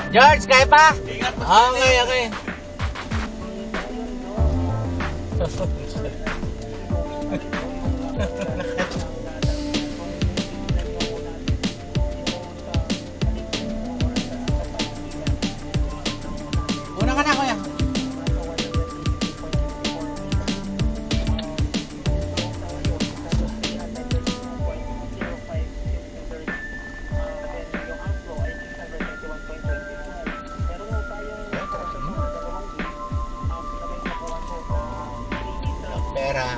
George, kaya pa? Ingat po. Okay, okay. Una ka na, kuya. Pera.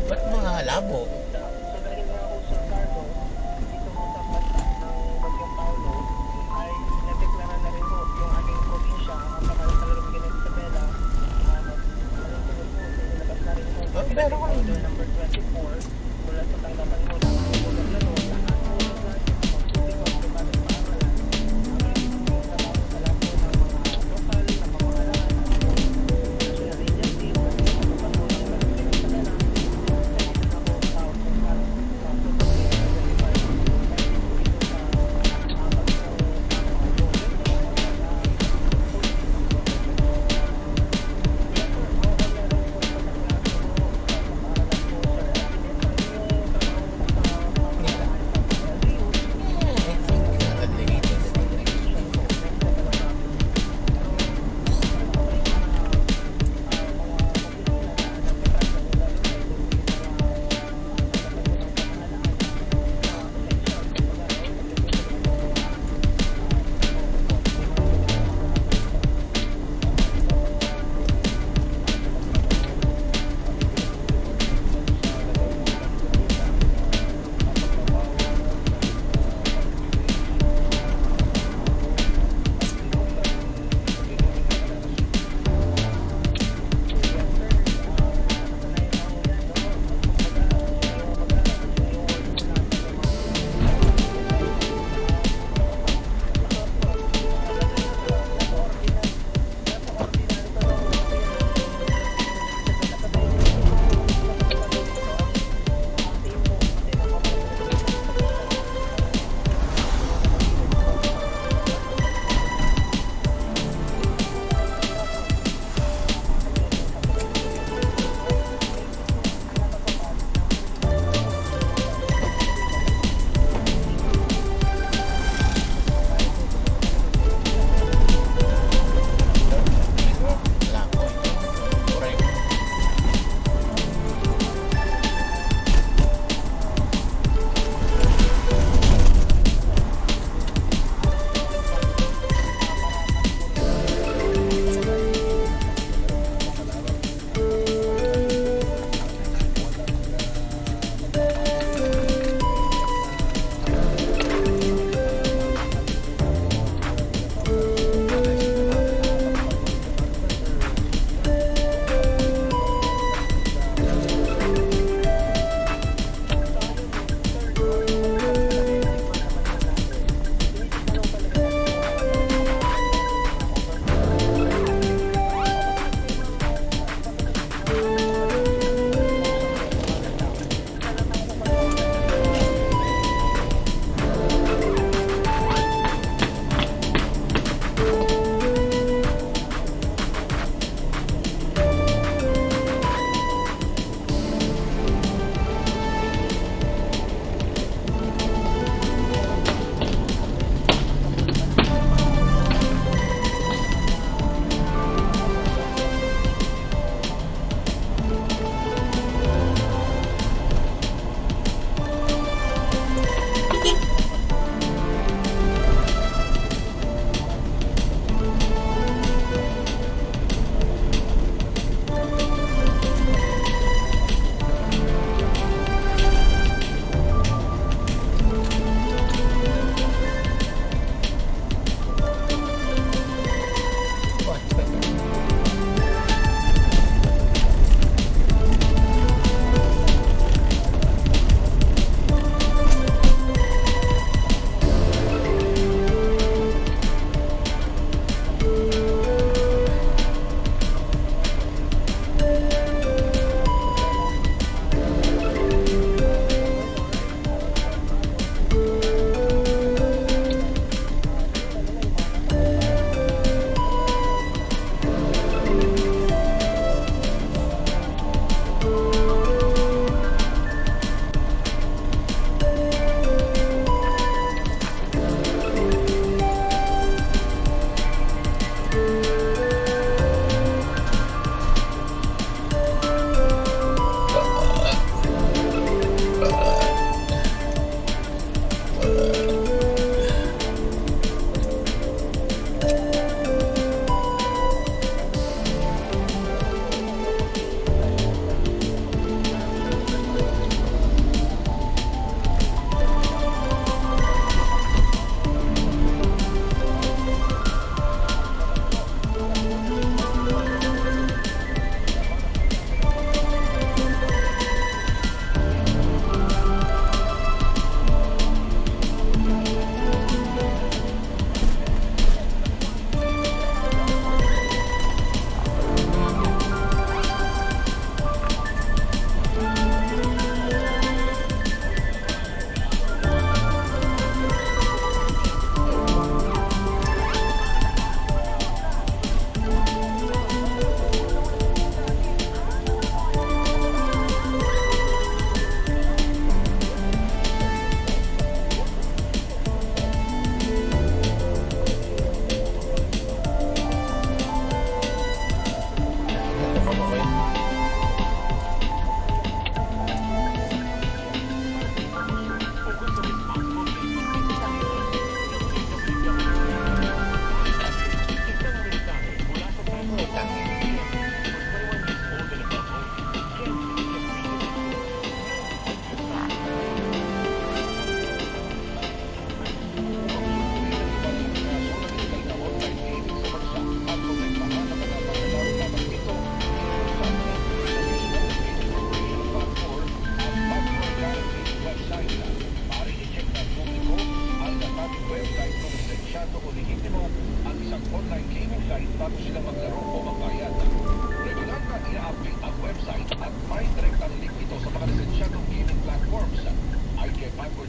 Ba't mga labo? Pero number 24 mula sa tanggapan mo ng mga gobernador, lahat ng mga klase ng pagtutulong at pribadong paaralan ang ibibigay sa bawat talako ng mga lokal na pamahalaan at national agencies at mga pagpatuloy ng mga sa kanila sa Mindanao South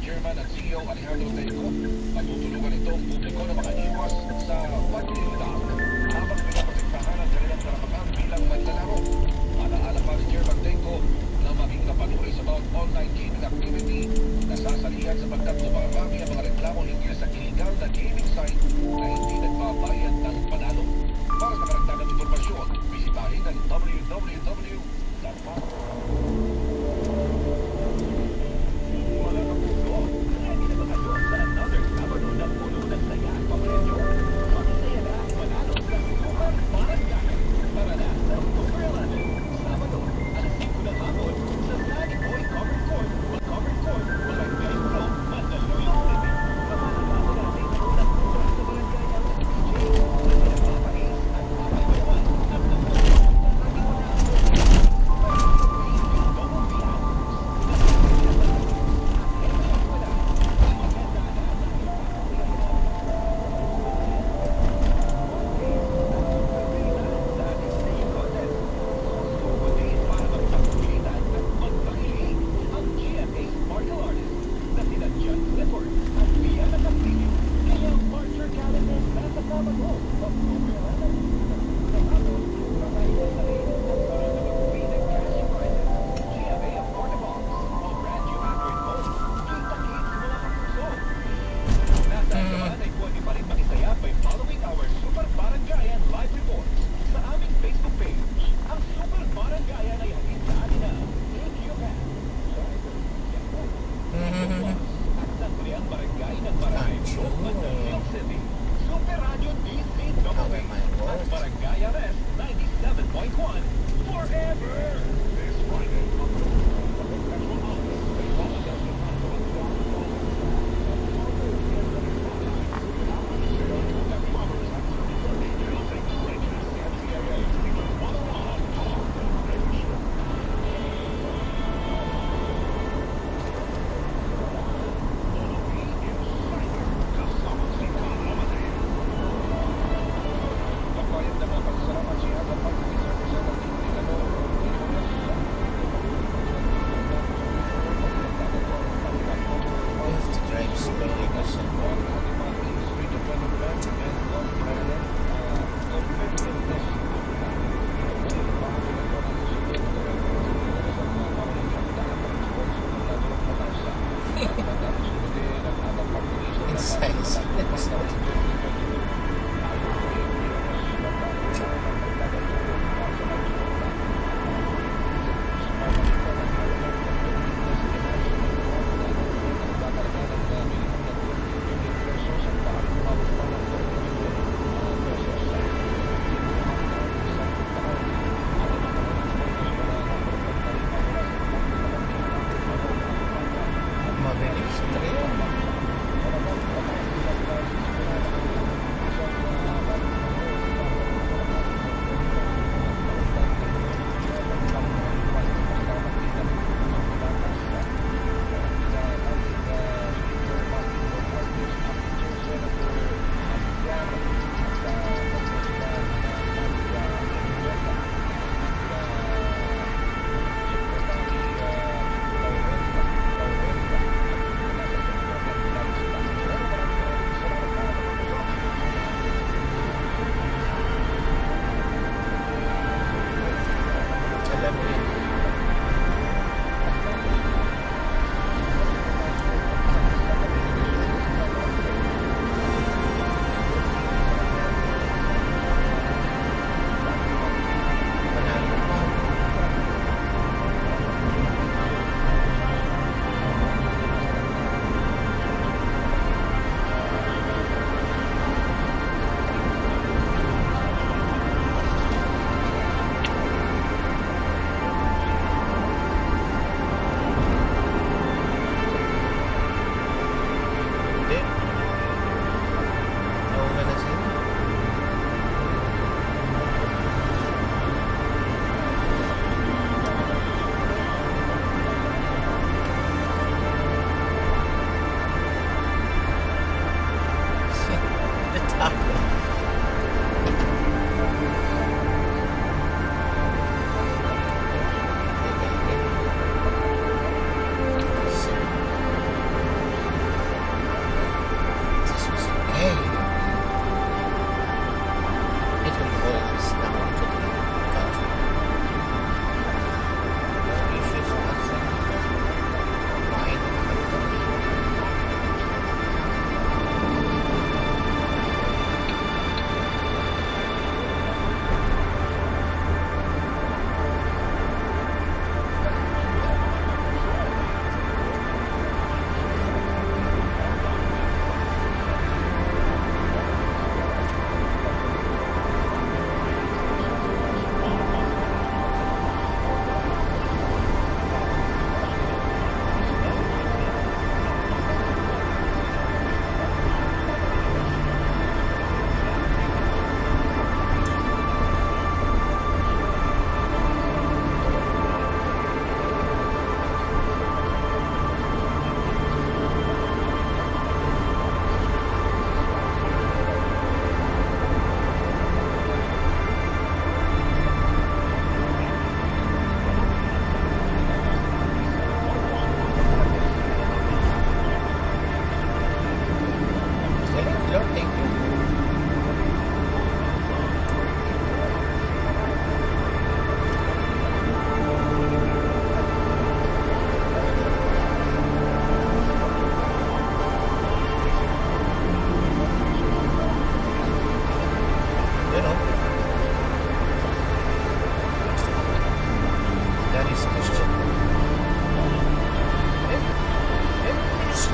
Chairman at CEO Alejandro Tenco. Matutulungan ito ang publiko na makaiwas sa paglilidang habang pinaprotektahan ang kanilang karapatan bilang manlalaro. Alaala pa ni Chairman Tenco na maging napanuloy sa bawat online gaming activity na sasalihan sa pagkat dumarami ang mga reklamo hinggil sa illegal na gaming site na hindi nagbabayad ng panalo. Para sa karagdagang impormasyon, bisitahin ang www.pag. Mga kapuso, ready na ba kayo sa another Sabado na puno ng saya at pamilyo? Magsaya na at manalo sa Super Barangay. Tara na sa October 11, Sabado, alas 5 ng hapon sa Sunny Boy Covered Court, Barangay Pro, Mandaluyong.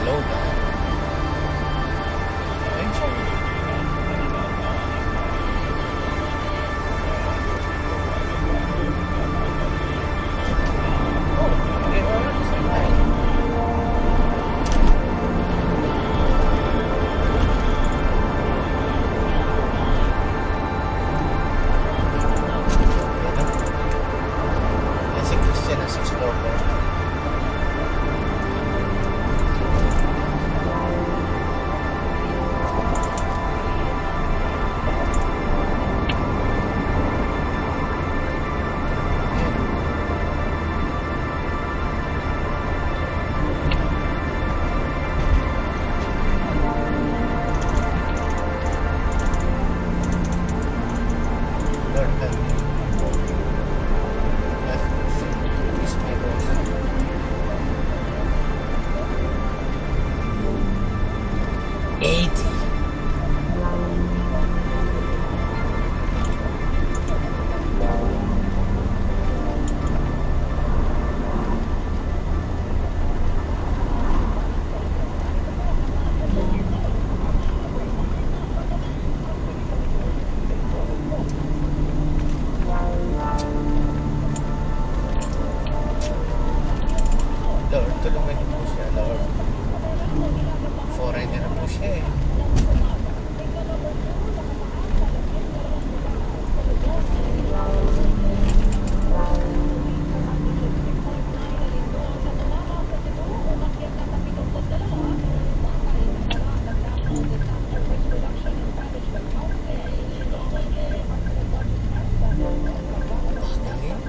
Load. Ayun siya. Yan si Christian ang 644. Lord, help me. Please, my boss. Lord, tulungan niyo po siya, Lord. Foreigner na po siya eh. Galing.